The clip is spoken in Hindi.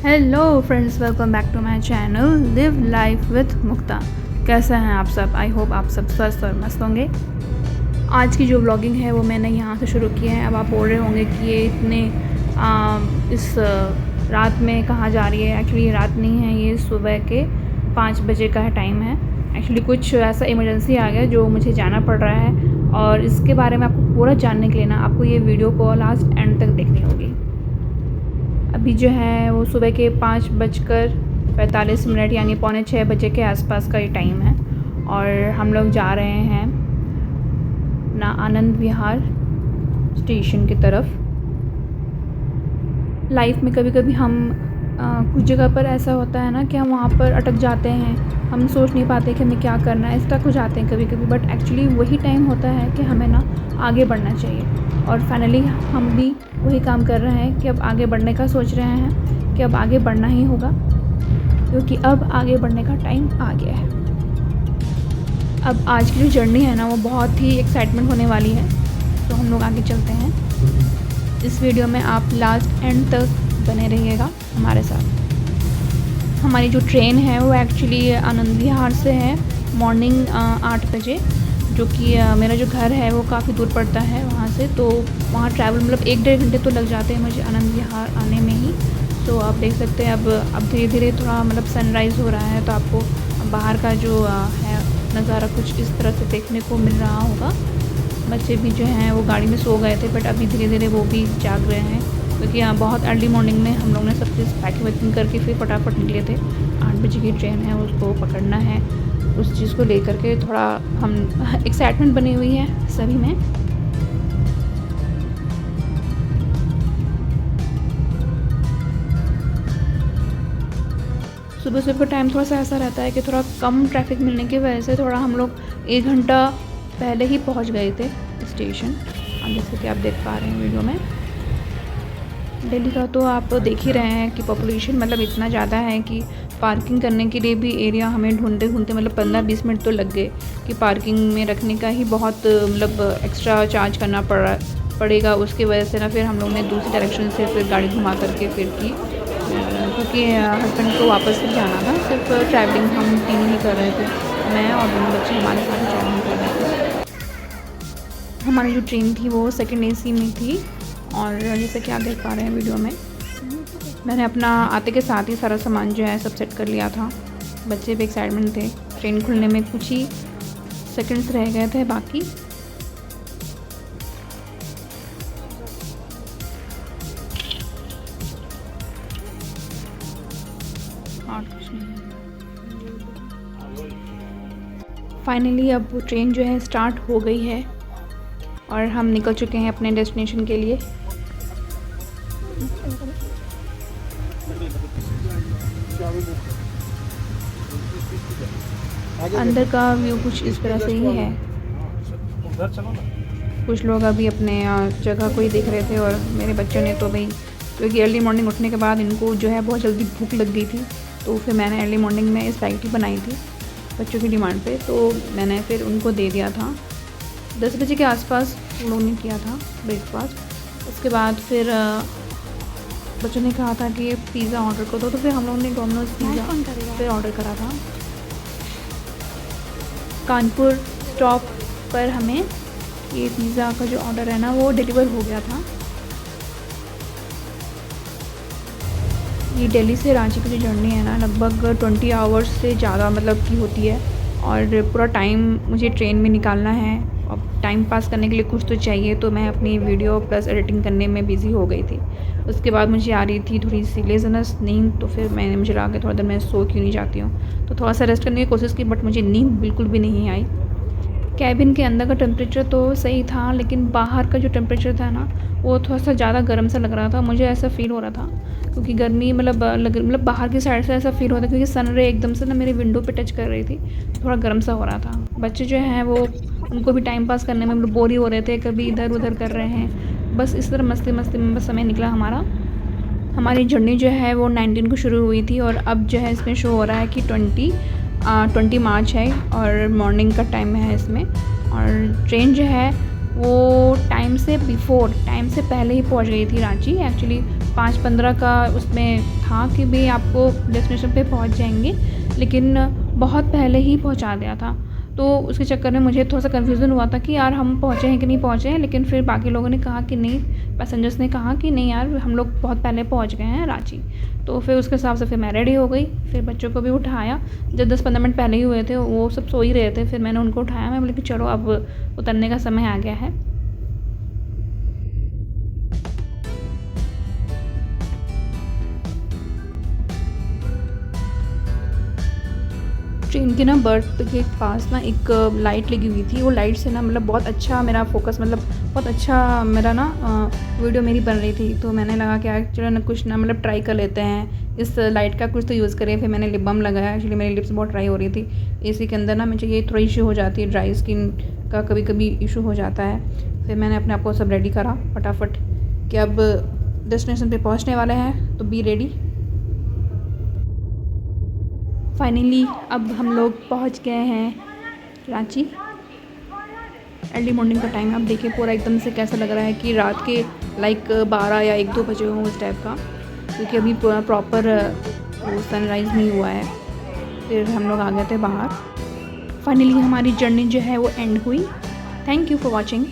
Hello friends, welcome back to my channel live life with Mukta. कैसे हैं आप सब? आई होप आप सब स्वस्थ और मस्त होंगे। आज की जो व्लॉगिंग है वो मैंने यहाँ से शुरू की है। अब आप बोल रहे होंगे कि ये इतने इस रात में कहाँ जा रही है। एक्चुअली ये रात नहीं है, ये सुबह के 5 बजे का टाइम है। एक्चुअली कुछ ऐसा इमरजेंसी आ गया जो मुझे जाना पड़ रहा है, और इसके बारे में आपको पूरा जानने के लिए ना आपको ये वीडियो को लास्ट एंड तक देखनी होगी। अभी जो है वो सुबह के 5:45 यानी 5:45 बजे के आसपास का ये टाइम है, और हम लोग जा रहे हैं ना आनंद विहार स्टेशन की तरफ। लाइफ में कभी कभी हम कुछ जगह पर ऐसा होता है ना कि हम वहाँ पर अटक जाते हैं, हम सोच नहीं पाते कि हमें क्या करना है, स्टक हो जाते हैं कभी कभी। बट एक्चुअली वही टाइम होता है कि हमें ना आगे बढ़ना चाहिए, और फाइनली हम भी वही काम कर रहे हैं कि अब आगे बढ़ने का सोच रहे हैं कि अब आगे बढ़ना ही होगा, क्योंकि अब आगे बढ़ने का टाइम आ गया है। अब आज की जो जर्नी है ना वो बहुत ही एक्साइटमेंट होने वाली है, तो हम लोग आगे चलते हैं। इस वीडियो में आप लास्ट एंड तक बने रहिएगा हमारे साथ। हमारी जो ट्रेन है वो एक्चुअली आनंद विहार से है मॉर्निंग 8 बजे, जो कि मेरा जो घर है वो काफ़ी दूर पड़ता है वहाँ से। तो वहाँ ट्रैवल मतलब 1-1.5 घंटे तो लग जाते हैं मुझे आनंद विहार आने में ही। तो आप देख सकते हैं अब धीरे धीरे थोड़ा मतलब सनराइज़ हो रहा है, तो आपको बाहर का जो है नज़ारा कुछ इस तरह से देखने को मिल रहा होगा। बच्चे भी जो हैं वो गाड़ी में सो गए थे, बट अभी धीरे धीरे वो भी जाग रहे हैं, क्योंकि बहुत अर्ली मॉर्निंग में हम लोग ने सब चीज़ पैकिंग वैकिंग करके फिर फटाफट निकले थे। 8 बजे की ट्रेन है, उसको पकड़ना है। उस चीज़ को लेकर के थोड़ा हम एक्साइटमेंट बनी हुई है सभी में। सुबह सुबह का टाइम थोड़ा सा ऐसा रहता है कि थोड़ा कम ट्रैफिक मिलने की वजह से थोड़ा हम लोग 1 घंटा पहले ही पहुंच गए थे स्टेशन। जैसे कि आप देख पा रहे हैं वीडियो में, दिल्ली का तो आप देख ही रहे हैं कि पॉपुलेशन मतलब इतना ज़्यादा है कि पार्किंग करने के लिए भी एरिया हमें ढूंढते ढूंढते मतलब 15-20 मिनट तो लग गए, कि पार्किंग में रखने का ही बहुत मतलब एक्स्ट्रा चार्ज करना पड़ेगा। उसकी वजह से ना फिर हम लोग ने दूसरी डायरेक्शन से फिर गाड़ी घुमा करके फिर की, क्योंकि हस्बैंड को वापस फिर जाना था। सिर्फ ट्रैवलिंग हम 3 ही कर रहे थे, मैं और 2 बच्चे हमारे साथ ट्रैवलिंग कर रहे थे। हमारी जो ट्रेन थी वो सेकेंड AC में थी, और जैसे कि आप देख पा रहे हैं वीडियो में, मैंने अपना आते के साथ ही सारा सामान जो है सब सेट कर लिया था। बच्चे भी एक्साइटमेंट थे, ट्रेन खुलने में कुछ ही सेकंड्स रह गए थे बाकी। और कुछ नहीं, फाइनली अब ट्रेन जो है स्टार्ट हो गई है, और हम निकल चुके हैं अपने डेस्टिनेशन के लिए। अंदर का व्यू कुछ इस तरह से ही है। कुछ लोग अभी अपने जगह को ही देख रहे थे, और मेरे बच्चों ने तो भाई, क्योंकि अर्ली मॉर्निंग उठने के बाद इनको जो है बहुत जल्दी भूख लग गई थी, तो फिर मैंने अर्ली मॉर्निंग में स्पाइटी बनाई थी बच्चों की डिमांड पे, तो मैंने फिर उनको दे दिया था। 10 बजे के आसपास हम लोगों ने किया था ब्रेकफास्ट। उसके बाद फिर बच्चों ने कहा था कि ये पिज़्ज़ा ऑर्डर कर दो, तो फिर हम लोगों ने डोमिनोज पिज़्ज़ा फिर ऑर्डर करा था। कानपुर स्टॉप पर हमें ये पिज़्ज़ा का जो ऑर्डर है ना वो डिलीवर हो गया था। ये दिल्ली से रांची की जो जर्नी है ना लगभग 20 आवर्स से ज़्यादा मतलब की होती है, और पूरा टाइम मुझे ट्रेन में निकालना है। अब टाइम पास करने के लिए कुछ तो चाहिए, तो मैं अपनी वीडियो प्लस एडिटिंग करने में बिज़ी हो गई थी। उसके बाद मुझे आ रही थी थोड़ी सी लेज़नेस नींद, तो फिर मुझे लगा कि थोड़ा देर मैं सो क्यों नहीं जाती हूँ, तो थोड़ा सा रेस्ट करने की कोशिश की, बट मुझे नींद बिल्कुल भी नहीं आई। कैबिन के अंदर का टेम्परेचर तो सही था, लेकिन बाहर का जो टेम्परेचर था ना वो थोड़ा सा ज़्यादा गर्म सा लग रहा था, मुझे ऐसा फ़ील हो रहा था, क्योंकि गर्मी मतलब बाहर की साइड से ऐसा फ़ील होता है, क्योंकि सन रे एकदम से ना मेरे विंडो पे टच कर रही थी, थोड़ा गर्म सा हो रहा था। बच्चे जो हैं वो उनको भी टाइम पास करने में मतलब बोर ही हो रहे थे, कभी इधर उधर कर रहे हैं, बस इस तरह मस्ती मस्ती में बस समय निकला हमारा। हमारी जर्नी जो है वो 19 को शुरू हुई थी, और अब जो है इसमें शो हो रहा है कि 20 मार्च है, और मॉर्निंग का टाइम है इसमें। और ट्रेन जो है वो टाइम से पहले ही पहुंच गई थी रांची। एक्चुअली 5:15 का उसमें था कि भाई आपको डेस्टिनेशन पे पहुंच जाएंगे, लेकिन बहुत पहले ही पहुंचा दिया था। तो उसके चक्कर में मुझे थोड़ा सा कन्फ्यूज़न हुआ था कि यार हम पहुँचे हैं कि नहीं पहुँचे हैं, लेकिन फिर बाकी लोगों ने कहा कि नहीं, पैसेंजर्स ने कहा कि नहीं यार हम लोग बहुत पहले पहुँच गए हैं रांची। तो फिर उसके हिसाब से फिर मैं रेडी हो गई, फिर बच्चों को भी उठाया। जब 10-15 मिनट पहले ही हुए थे, वो सब सो ही रहे थे, फिर मैंने उनको उठाया। मैं बोली कि चलो अब उतरने का समय आ गया है। ट्रेन के ना बर्थ के पास ना एक लाइट लगी हुई थी। वो लाइट से ना मतलब बहुत अच्छा मेरा फोकस, मतलब बहुत अच्छा मेरा ना वीडियो मेरी बन रही थी। तो मैंने लगा कि यार चलो ना कुछ ना मतलब ट्राई कर लेते हैं, इस लाइट का कुछ तो यूज़ करें। फिर मैंने लिप बाम लगाया। एक्चुअली मेरी लिप्स बहुत ड्राई हो रही थी। एसी के अंदर ना मुझे ये थोड़ा इशू हो जाती है, ड्राई स्किन का कभी कभी इशू हो जाता है। फिर मैंने अपने आप को सब रेडी करा फटाफट कि अब डेस्टिनेशन पे पहुँचने वाले हैं, तो बी रेडी। फाइनली अब हम लोग पहुंच गए हैं रांची। अर्ली मॉर्निंग का टाइम आप देखिए, पूरा एकदम से कैसा लग रहा है कि रात के लाइक 12 या 1-2 बजे हों उस टाइप का, क्योंकि अभी पूरा प्रॉपर वो सनराइज़ नहीं हुआ है। फिर हम लोग आ गए थे बाहर। फाइनली हमारी जर्नी जो है वो एंड हुई। Thank you for watching.